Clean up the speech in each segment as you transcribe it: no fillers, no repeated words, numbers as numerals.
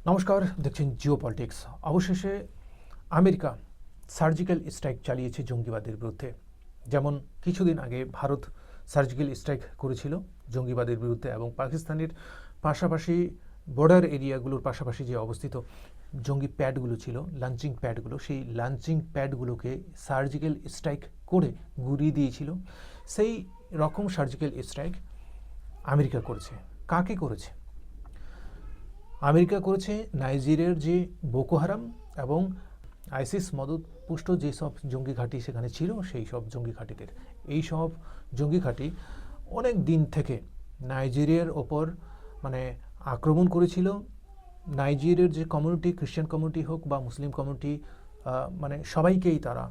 নমস্কার, দেখছেন জিও পলিটিক্স। অবশেষে আমেরিকা সার্জিক্যাল স্ট্রাইক চালিয়েছে জঙ্গিবাদের বিরুদ্ধে। যেমন কিছুদিন আগে ভারত সার্জিক্যাল স্ট্রাইক করেছিল জঙ্গিবাদের বিরুদ্ধে, এবং পাকিস্তানের পাশাপাশি বর্ডার এরিয়াগুলোর পাশাপাশি যে অবস্থিত জঙ্গি প্যাডগুলো ছিল, লঞ্চিং প্যাডগুলো, সেই লঞ্চিং প্যাডগুলোকে সার্জিক্যাল স্ট্রাইক করে গুঁড়িয়ে দিয়েছিল। সেই রকম সার্জিক্যাল স্ট্রাইক আমেরিকা করেছে। কাকে করেছে? আমেরিকা করেছে নাইজেরিয়ার যে বোকো হারাম এবং আইসিস মদতপুষ্ট যেসব জঙ্গি ঘাঁটি সেখানে ছিল, সেই সব জঙ্গি ঘাঁটিদের। এই সব জঙ্গি ঘাঁটি অনেক দিন থেকে নাইজেরিয়ার ওপর আক্রমণ করেছিল। নাইজেরিয়ার যে কমিউনিটি, খ্রিশ্চান কমিউনিটি হোক বা মুসলিম কমিউনিটি, সবাইকেই তারা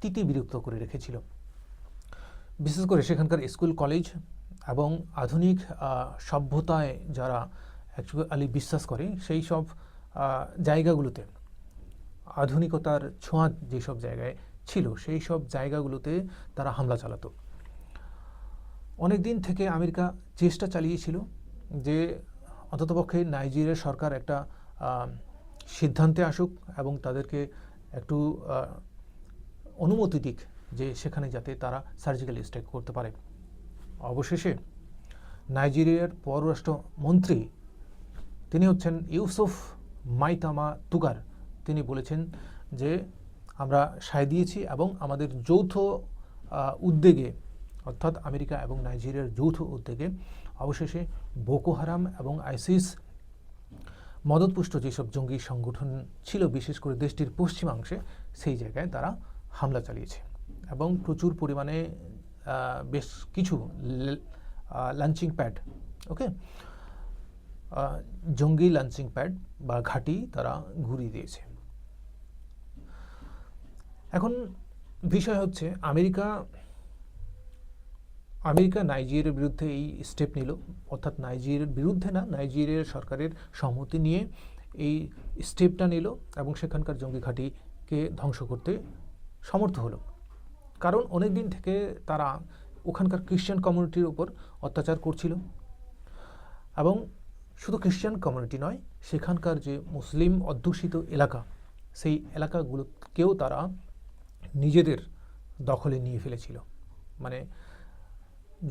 তিতি বিরক্ত করে রেখেছিল। বিশেষ করে সেখানকার স্কুল, কলেজ এবং আধুনিক সভ্যতায় যারা অ্যাকচুয়ালি বিশ্বাস করে সেই সব জায়গাগুলোতে, আধুনিকতার ছোঁয়া যেসব জায়গায় ছিল সেই সব জায়গাগুলোতে তারা হামলা চালাতো। অনেক দিন থেকে আমেরিকা চেষ্টা চালিয়েছিল যে অন্ততপক্ষে নাইজেরিয়ার সরকার একটা সিদ্ধান্তে আসুক এবং তাদেরকে একটু অনুমতি দিক যে সেখানে যাতে তারা সার্জিক্যাল স্ট্রাইক করতে পারে। অবশেষে নাইজেরিয়ার পররাষ্ট্রমন্ত্রী, তিনি হচ্ছেন ইউসুফ মাইতামা তুগার, তিনি বলেছেন যে আমরা সায় দিয়েছি এবং আমাদের যৌথ উদ্যোগে, অর্থাৎ আমেরিকা এবং নাইজেরিয়ার যৌথ উদ্যোগে অবশেষে বোকো হারাম এবং আইসিস মদতপুষ্ট যেসব জঙ্গি সংগঠন ছিল, বিশেষ করে দেশটির পশ্চিমাংশে, সেই জায়গায় তারা হামলা চালিয়েছে এবং প্রচুর পরিমাণে বেশ কিছু লঞ্চিং প্যাড, জঙ্গি লঞ্চিং প্যাড বা ঘাঁটি তারা ঘুরিয়ে দিয়েছে। এখন বিষয় হচ্ছে আমেরিকা নাইজেরিয়ার বিরুদ্ধে এই স্টেপ নিল, অর্থাৎ নাইজেরিয়ার বিরুদ্ধে না, নাইজেরিয়ার সরকারের সম্মতি নিয়ে এই স্টেপটা নিল এবং সেখানকার জঙ্গি ঘাঁটিকে ধ্বংস করতে সমর্থ হলো। কারণ অনেক দিন থেকে তারা ওখানকার খ্রিশ্চান কমিউনিটির উপর অত্যাচার করছিল, এবং শুধু খ্রিশ্চান কমিউনিটি নয়, সেখানকার যে মুসলিম অধ্যুষিত এলাকা, সেই এলাকাগুলোকেও তারা নিজেদের দখলে নিয়ে ফেলেছিল।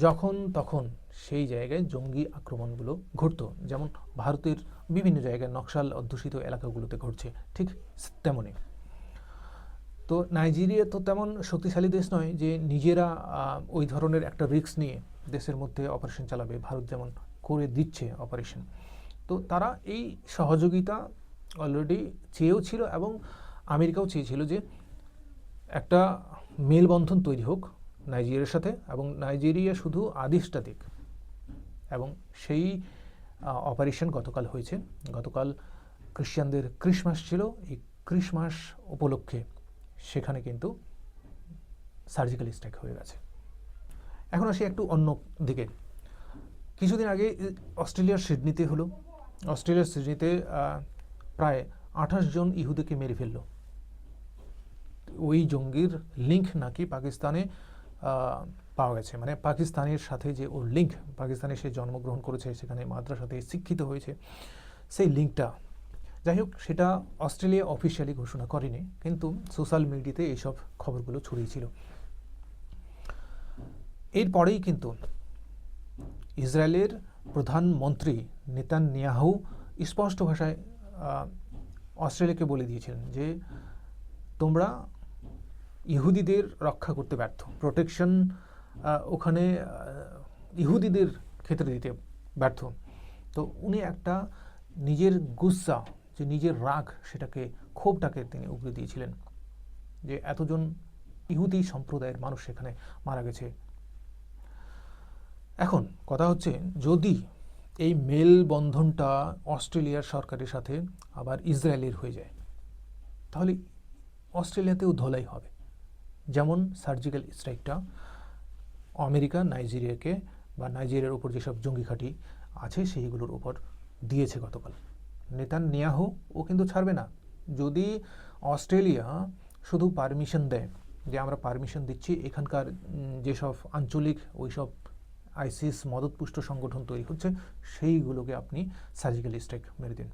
যখন তখন সেই জায়গায় জঙ্গি আক্রমণগুলো ঘটত, যেমন ভারতের বিভিন্ন জায়গায় নকশাল অধ্যুষিত এলাকাগুলোতে ঘটছে, ঠিক তেমনই। তো নাইজেরিয়া তো তেমন শক্তিশালী দেশ নয় যে নিজেরা ওই ধরনের একটা রিস্ক নিয়ে দেশের মধ্যে অপারেশন চালাবে, ভারত যেমন করে দিচ্ছে অপারেশন। তো তারা এই সহযোগিতা অলরেডি চেয়েও ছিল এবং আমেরিকাও চেয়েছিল যে একটা মেলবন্ধন তৈরি হোক নাইজেরিয়ার সাথে, এবং নাইজেরিয়া শুধু আদেশটা দিক। এবং সেই অপারেশন গতকাল হয়েছে। গতকাল খ্রিশ্চানদের ক্রিসমাস ছিল, এই ক্রিসমাস উপলক্ষে সেখানে কিন্তু সার্জিক্যাল স্ট্রাইক হয়ে গেছে। এখন আসি একটু অন্য দিকে। কিছুদিন আগে অস্ট্রেলিয়ার সিডনিতে হলো। অস্ট্রেলিয়ার সিডনিতে প্রায় 28 জন ইহুদিকে মেরে ফেলল। ওই জঙ্গির লিঙ্ক নাকি পাকিস্তানে পাওয়া গেছে, পাকিস্তানের সাথে যে ওর লিঙ্ক, পাকিস্তানে সে জন্মগ্রহণ করেছে, সেখানে মাদ্রাসাতে শিক্ষিত হয়েছে, সেই লিঙ্কটা, যাই হোক, সেটা অস্ট্রেলিয়া অফিসিয়ালি ঘোষণা করেনি, কিন্তু সোশ্যাল মিডিয়াতে এইসব খবরগুলো ছড়িয়েছিল। এরপরেই কিন্তু ইসরায়েলের প্রধানমন্ত্রী নেতানিয়াহু স্পষ্ট ভাষায় অস্ট্রেলিয়াকে বলে দিয়েছিলেন যে তোমরা ইহুদিদের রক্ষা করতে ব্যর্থ, প্রোটেকশন ওখানে ইহুদিদের ক্ষেত্রে দিতে ব্যর্থ। তো উনি একটা নিজের গুসা, যে নিজের রাগ, সেটাকে, ক্ষোভটাকে তিনি উগরে দিয়েছিলেন যে এতজন ইহুদি সম্প্রদায়ের মানুষ সেখানে মারা গেছে। এখন কথা হচ্ছে, যদি এই মেলবন্ধনটা অস্ট্রেলিয়ার সরকারের সাথে আবার ইসরায়েলের হয়ে যায়, তাহলে অস্ট্রেলিয়াতেও ধোলাই হবে। যেমন সার্জিক্যাল স্ট্রাইকটা আমেরিকা নাইজেরিয়াকে বা নাইজেরিয়ার উপর যেসব জঙ্গি ঘাঁটি আছে সেইগুলোর উপর দিয়েছে গতকাল। নেতানিয়াহু ও কিন্তু ছাড়বে না। যদি অস্ট্রেলিয়া শুধু পারমিশন দেয় যে আমরা পারমিশন দিচ্ছি এখানকার যেসব আঞ্চলিক ওইসব আইসিস মদতপুষ্ট সংগঠন তৈরি হচ্ছে সেইগুলোকে আপনি সার্জিক্যাল স্ট্রাইক মেরে দিন,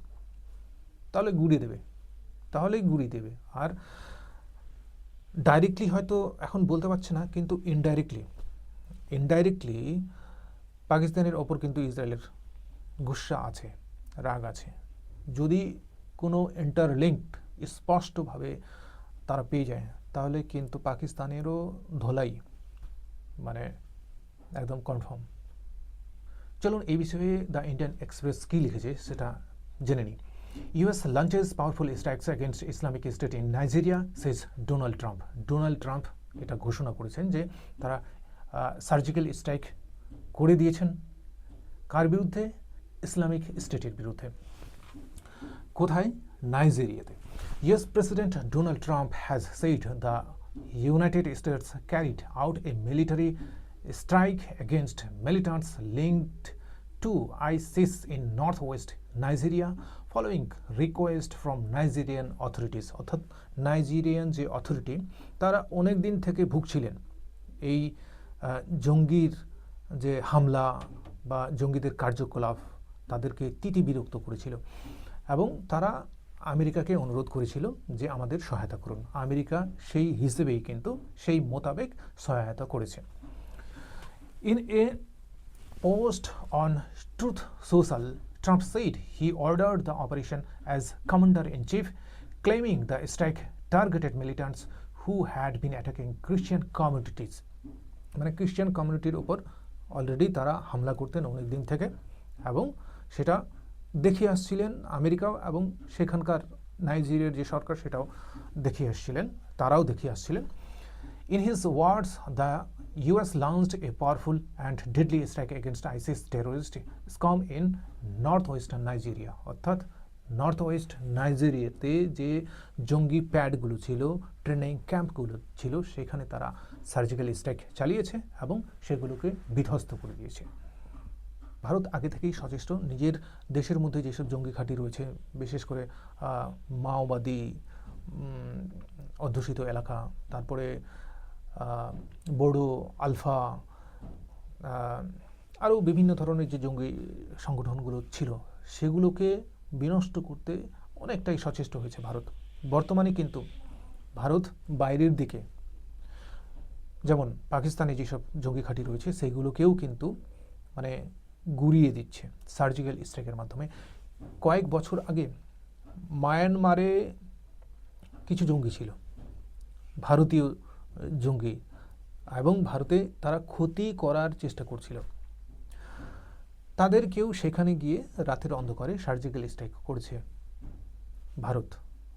তাহলেই গুড়িয়ে দেবে। আর ডাইরেক্টলি হয়তো এখন বলতে পারছে না, কিন্তু ইনডাইরেক্টলি পাকিস্তানের ওপর কিন্তু ইসরায়েলের গুসা আছে, রাগ আছে। যদি কোনো ইন্টারলিঙ্কড স্পষ্টভাবে তারা পেয়ে যায়, তাহলে কিন্তু পাকিস্তানেরও ধোলাই মানে একদম কনফার্ম। চলুন এই বিষয়ে দ্য ইন্ডিয়ান এক্সপ্রেস কী লিখেছে সেটা জেনে নিই। US launches powerful strikes against Islamic State in Nigeria, says Donald Trump. Donald Trump এটা ঘোষণা করেছেন যে তারা সার্জিক্যাল স্ট্রাইক করে দিয়েছেন। কার বিরুদ্ধে? ইসলামিক স্টেটের বিরুদ্ধে। কোথায়? নাইজেরিয়াতে। US President Donald Trump has said the United States carried out a military strike against militants linked to ISIS in northwest Nigeria following request from Nigerian authorities। অর্থাৎ নাইজেরিয়ান যে authority, তারা অনেক দিন থেকে ভুগছিলেন এই জঙ্গির যে হামলা বা জঙ্গিদের কার্যকলাপ তাদেরকে বিরক্ত করেছিল, এবং তারা আমেরিকাকে অনুরোধ করেছিল যে আমাদের সহায়তা করুন। আমেরিকা সেই হিসেবেই কিন্তু সেই মোতাবেক সহায়তা করেছে। In a post on Truth Social, Trump said he ordered the operation as commander-in-chief, claiming the strike targeted militants who had been attacking Christian communities। মানে খ্রিস্টান কমিউনিটির উপর অলরেডি তারা হামলা করতেন অনেক দিন থেকে, এবং সেটা দেখিয়ে আসছিলেন আমেরিকা, এবং সেখানকার নাইজেরিয়ার যে সরকার সেটাও দেখিয়ে আসছিলেন, তারাও দেখিয়ে আসছিলেন। In his words, the US launched a powerful and deadly strike against ISIS terrorist scum in northwestern Nigeria। অর্থাৎ নর্থ ওয়েস্ট নাইজেরিয়াতে যে জঙ্গি প্যাডগুলো ছিল, ট্রেনিং ক্যাম্পগুলো ছিল, সেখানে তারা সার্জিক্যাল স্ট্রাইক চালিয়েছে এবং সেগুলোকে বিধ্বস্ত করে দিয়েছে। ভারত আগে থেকেই সচেষ্ট, নিজের দেশের মধ্যে যেসব জঙ্গি ঘাঁটি রয়েছে, বিশেষ করে মাওবাদী অধ্যুষিত এলাকা, তারপরে বোডো, আলফা, আরও বিভিন্ন ধরনের যে জঙ্গি সংগঠনগুলো ছিল, সেগুলোকে বিনষ্ট করতে অনেকটাই সচেষ্ট হয়েছে ভারত। বর্তমানে কিন্তু ভারত বাইরের দিকে, যেমন পাকিস্তানে যেসব জঙ্গি ঘাঁটি রয়েছে, সেগুলোকেও কিন্তু মানে গুড়িয়ে দিচ্ছে সার্জিক্যাল স্ট্রাইকের মাধ্যমে। কয়েক বছর আগে মায়ানমারে কিছু জঙ্গি ছিল, ভারতীয় জঙ্গি, এবং ভারতে তারা ক্ষতি করার চেষ্টা করছিল। তাদেরকেও সেখানে গিয়ে রাতের অন্ধকারে সার্জিক্যাল স্ট্রাইক করেছে ভারত,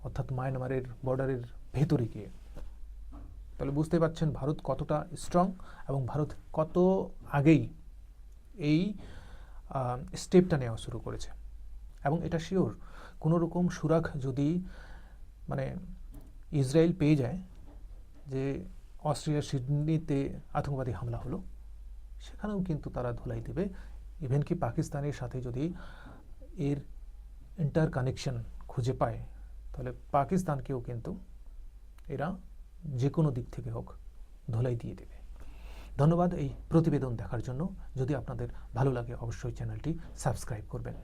অর্থাৎ মায়ানমারের বর্ডারের ভেতরে গিয়ে। তাহলে বুঝতে পারছেন ভারত কতটা স্ট্রং, এবং ভারত কত আগেই এই স্টেপটা নেওয়া শুরু করেছে। এবং এটা শিওর, কোনো রকম সুরাগ যদি মানে ইসরায়েল পেয়ে যায় যে অস্ট্রেলিয়ার সিডনিতে আতঙ্কবাদী হামলা হলো, সেখানেও কিন্তু তারা ধুলাই দেবে। ইভেন কি পাকিস্তানের সাথে যদি এর ইন্টার কানেকশন খুঁজে পায়, তাহলে পাকিস্তানকেও কিন্তু এরা যে কোনো দিক থেকে হোক ধুলাই দিয়ে দেবে। ধন্যবাদ এই প্রতিবেদন দেখার জন্য। যদি আপনাদের ভালো লাগে অবশ্যই চ্যানেলটি সাবস্ক্রাইব করবেন।